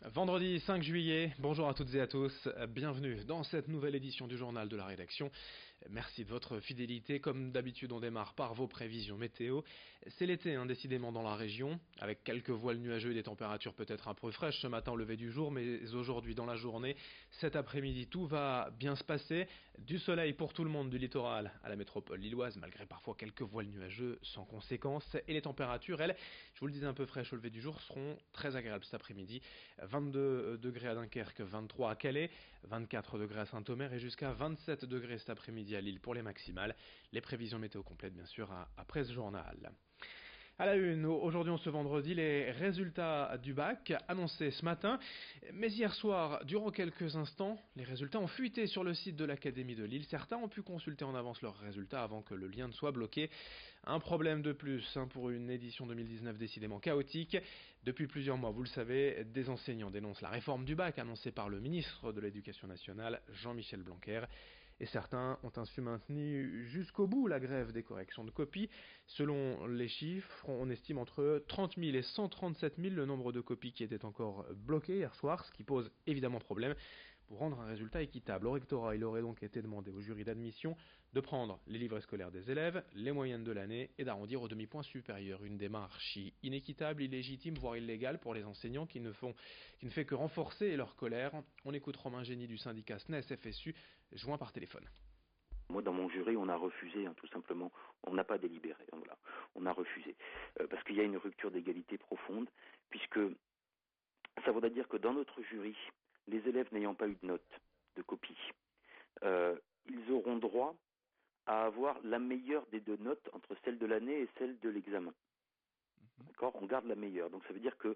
Vendredi 5 juillet, bonjour à toutes et à tous, bienvenue dans cette nouvelle édition du journal de la rédaction. Merci de votre fidélité, comme d'habitude on démarre par vos prévisions météo. C'est l'été décidément dans la région, avec quelques voiles nuageux et des températures peut-être un peu fraîches ce matin au lever du jour, mais aujourd'hui dans la journée, cet après-midi tout va bien se passer. Du soleil pour tout le monde du littoral à la métropole lilloise, malgré parfois quelques voiles nuageux sans conséquence. Et les températures, elles, je vous le disais un peu fraîches au lever du jour, seront très agréables cet après-midi. 22 degrés à Dunkerque, 23 à Calais, 24 degrés à Saint-Omer et jusqu'à 27 degrés cet après-midi à Lille pour les maximales. Les prévisions météo complètes bien sûr après ce journal. À la une, aujourd'hui ce vendredi, les résultats du bac annoncés ce matin. Mais hier soir, durant quelques instants, les résultats ont fuité sur le site de l'Académie de Lille. Certains ont pu consulter en avance leurs résultats avant que le lien ne soit bloqué. Un problème de plus pour une édition 2019 décidément chaotique. Depuis plusieurs mois, vous le savez, des enseignants dénoncent la réforme du bac annoncée par le ministre de l'Éducation nationale, Jean-Michel Blanquer. Et certains ont ainsi maintenu jusqu'au bout la grève des corrections de copies. Selon les chiffres, on estime entre 30 000 et 137 000 le nombre de copies qui étaient encore bloquées hier soir, ce qui pose évidemment problème. Pour rendre un résultat équitable au rectorat, il aurait donc été demandé au jury d'admission de prendre les livrets scolaires des élèves, les moyennes de l'année et d'arrondir au demi-point supérieur. Une démarche inéquitable, illégitime, voire illégale pour les enseignants qui ne fait que renforcer leur colère. On écoute Romain Génie du syndicat SNES-FSU, joint par téléphone. Moi, dans mon jury, on a refusé, tout simplement. On n'a pas délibéré. Voilà. On a refusé. Parce qu'il y a une rupture d'égalité profonde, puisque ça voudrait dire que dans notre jury, les élèves n'ayant pas eu de notes, de copie, ils auront droit à avoir la meilleure des deux notes entre celle de l'année et celle de l'examen. D'accord ? On garde la meilleure. Donc ça veut dire que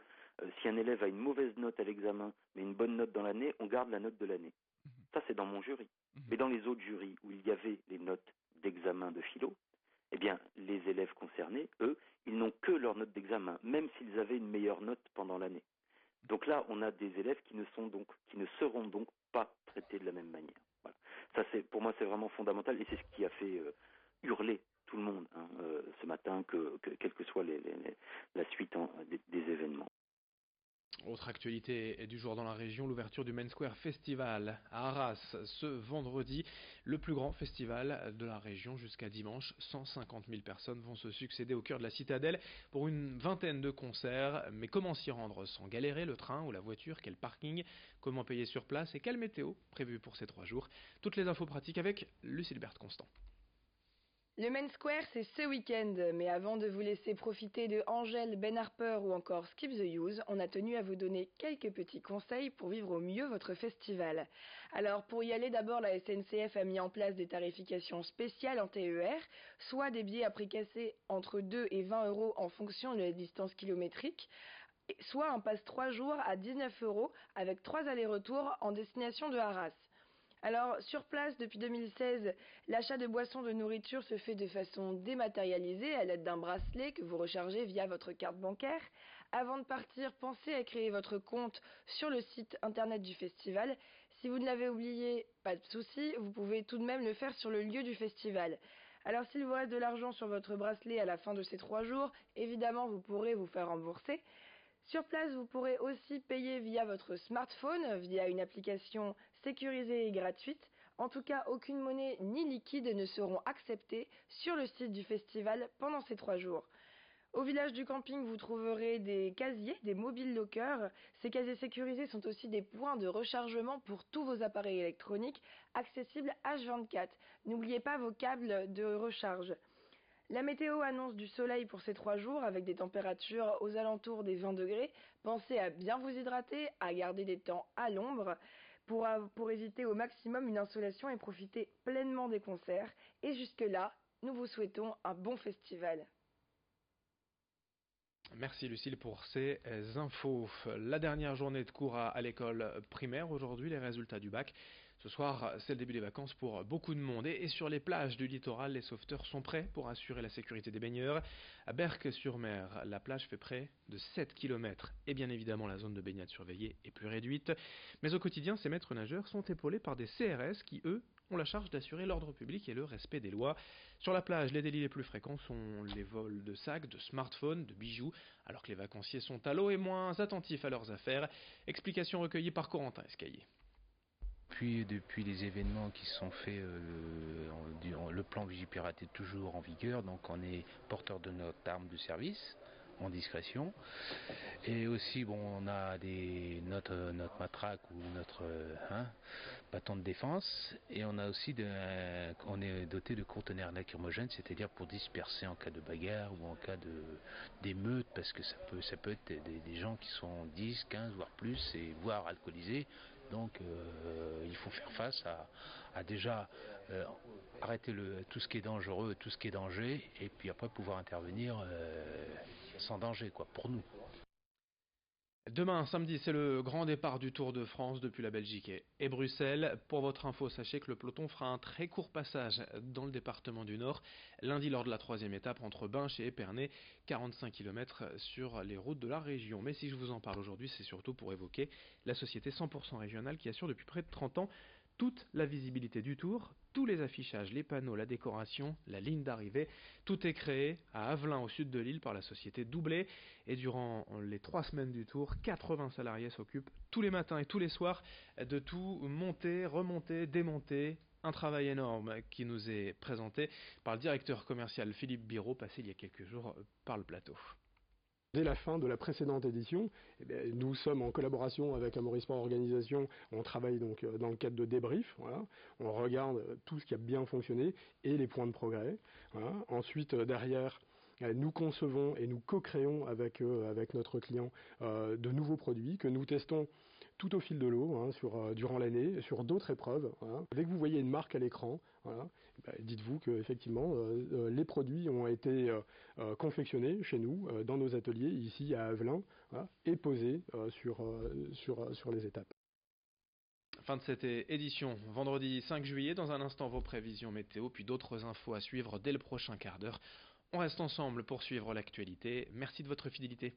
si un élève a une mauvaise note à l'examen, mais une bonne note dans l'année, on garde la note de l'année. Ça, c'est dans mon jury. Mais dans les autres jurys où il y avait les notes d'examen de philo, eh bien, les élèves concernés, eux, ils n'ont que leurs notes d'examen, même s'ils avaient une meilleure note pendant l'année. Donc là, on a des élèves qui ne seront donc pas traités de la même manière. Voilà. Ça, pour moi, c'est vraiment fondamental et c'est ce qui a fait hurler tout le monde ce matin, quelle que soit la suite des événements. Autre actualité du jour dans la région, l'ouverture du Main Square Festival à Arras ce vendredi, le plus grand festival de la région jusqu'à dimanche. 150 000 personnes vont se succéder au cœur de la citadelle pour une vingtaine de concerts. Mais comment s'y rendre sans galérer, le train ou la voiture, quel parking, comment payer sur place et quelle météo prévue pour ces 3 jours. Toutes les infos pratiques avec Lucille Constant. Le Main Square, c'est ce week-end, mais avant de vous laisser profiter de Angèle, Ben Harper ou encore Skip the Use, on a tenu à vous donner quelques petits conseils pour vivre au mieux votre festival. Alors pour y aller, d'abord la SNCF a mis en place des tarifications spéciales en TER, soit des billets à prix cassé entre 2 et 20 euros en fonction de la distance kilométrique, soit un passe 3 jours à 19 euros avec 3 allers-retours en destination de Arras. Alors, sur place, depuis 2016, l'achat de boissons de nourriture se fait de façon dématérialisée à l'aide d'un bracelet que vous rechargez via votre carte bancaire. Avant de partir, pensez à créer votre compte sur le site internet du festival. Si vous ne l'avez oublié, pas de souci, vous pouvez tout de même le faire sur le lieu du festival. Alors, s'il vous reste de l'argent sur votre bracelet à la fin de ces 3 jours, évidemment, vous pourrez vous faire rembourser. Sur place, vous pourrez aussi payer via votre smartphone, via une application sécurisée et gratuite. En tout cas, aucune monnaie ni liquide ne seront acceptées sur le site du festival pendant ces 3 jours. Au village du camping, vous trouverez des casiers, des mobile lockers. Ces casiers sécurisés sont aussi des points de rechargement pour tous vos appareils électroniques, accessibles H24. N'oubliez pas vos câbles de recharge. La météo annonce du soleil pour ces 3 jours avec des températures aux alentours des 20 degrés. Pensez à bien vous hydrater, à garder des temps à l'ombre pour éviter au maximum une insolation et profiter pleinement des concerts. Et jusque-là, nous vous souhaitons un bon festival. Merci Lucille pour ces infos. La dernière journée de cours à l'école primaire aujourd'hui, les résultats du bac Ce soir, c'est le début des vacances pour beaucoup de monde et sur les plages du littoral, les sauveteurs sont prêts pour assurer la sécurité des baigneurs. À Berck-sur-Mer, la plage fait près de 7 km et bien évidemment la zone de baignade surveillée est plus réduite. Mais au quotidien, ces maîtres nageurs sont épaulés par des CRS qui, eux, ont la charge d'assurer l'ordre public et le respect des lois. Sur la plage, les délits les plus fréquents sont les vols de sacs, de smartphones, de bijoux, alors que les vacanciers sont à l'eau et moins attentifs à leurs affaires. Explication recueillie par Corentin Escaillé. Depuis les événements qui se sont faits, le plan Vigipirate est toujours en vigueur, donc on est porteur de notre arme de service en discrétion. Et aussi, on a notre matraque ou notre bâton de défense, et on a aussi on est doté de conteneurs lacrymogènes, c'est-à-dire pour disperser en cas de bagarre ou en cas d'émeute, parce que ça peut être des gens qui sont 10, 15 voire plus, et voire alcoolisés. Donc il faut faire face à déjà arrêter tout ce qui est dangereux, tout ce qui est danger, et puis après pouvoir intervenir sans danger, pour nous. Demain, samedi, c'est le grand départ du Tour de France depuis la Belgique et Bruxelles. Pour votre info, sachez que le peloton fera un très court passage dans le département du Nord, lundi lors de la 3e étape entre Binche et Épernay, 45 km sur les routes de la région. Mais si je vous en parle aujourd'hui, c'est surtout pour évoquer la société 100% régionale qui assure depuis près de 30 ans toute la visibilité du Tour, tous les affichages, les panneaux, la décoration, la ligne d'arrivée. Tout est créé à Avelin, au sud de l'île, par la société Doublé. Et durant les 3 semaines du Tour, 80 salariés s'occupent tous les matins et tous les soirs de tout monter, remonter, démonter. Un travail énorme qui nous est présenté par le directeur commercial Philippe Biraud, passé il y a quelques jours par le plateau. Dès la fin de la précédente édition, nous sommes en collaboration avec Amaury Sport Organisation. On travaille donc dans le cadre de débrief. Voilà. On regarde tout ce qui a bien fonctionné et les points de progrès. Voilà. Ensuite, derrière, nous concevons et nous co-créons avec notre client de nouveaux produits que nous testons tout au fil de l'eau, durant l'année, sur d'autres épreuves. Voilà. Dès que vous voyez une marque à l'écran, voilà, dites-vous que effectivement les produits ont été confectionnés chez nous, dans nos ateliers, ici à Avelin, voilà, et posés sur les étapes. Fin de cette édition, vendredi 5 juillet, dans un instant vos prévisions météo, puis d'autres infos à suivre dès le prochain quart d'heure. On reste ensemble pour suivre l'actualité. Merci de votre fidélité.